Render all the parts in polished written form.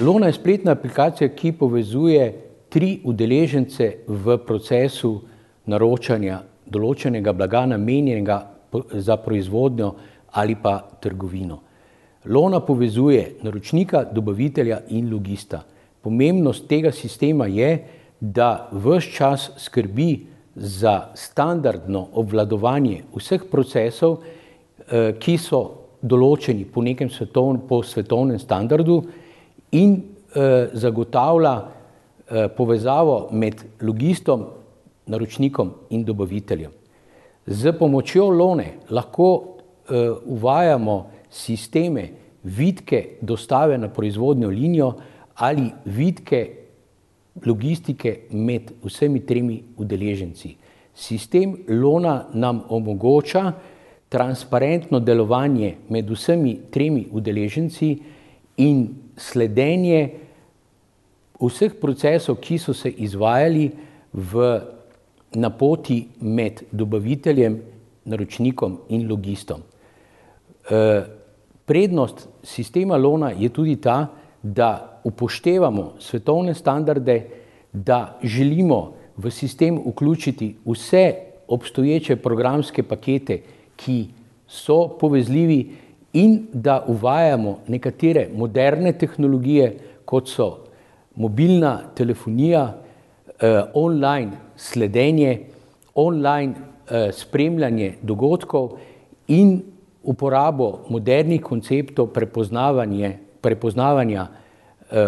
Lona je spletna aplikacija, ki povezuje 3 udeležence v procesu naročanja določenega blaga, namenjenega za proizvodnjo ali pa trgovino. Lona povezuje naročnika, dobavitelja in logista. Pomembnost tega sistema je, da ves čas skrbi za standardno obvladovanje vseh procesov, ki so določeni po nekem svetovnem standardu in zagotavlja povezavo med logistom, naročnikom in dobaviteljem. Z pomočjo Lone lahko uvajamo sisteme vitke dostave na proizvodnjo linijo ali vitke logistike med vsemi 3 udeleženci. Sistem Lona nam omogoča transparentno delovanje med vsemi 3 udeleženci in sledenje vseh procesov, ki so se izvajali na poti med dobaviteljem, naročnikom in logistom. Prednost sistema Lona je tudi ta, da upoštevamo svetovne standarde, da želimo v sistem vključiti vse obstoječe programske pakete, ki so povezljivi, in da uvajamo nekatere moderne tehnologije, kot so mobilna telefonija, online sledenje, online spremljanje dogodkov in uporabo modernih konceptov prepoznavanja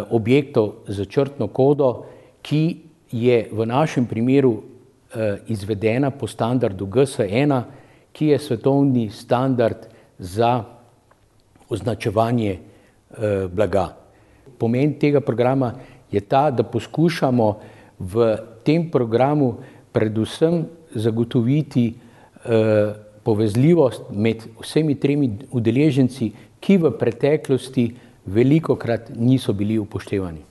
objektov z črtno kodo, ki je v našem primeru izvedena po standardu GS1, ki je svetovni standard za označevanje blaga. Pomen tega programa je ta, da poskušamo v tem programu predvsem zagotoviti povezljivost med vsemi 3 udeleženci, ki v preteklosti velikokrat niso bili upoštevani.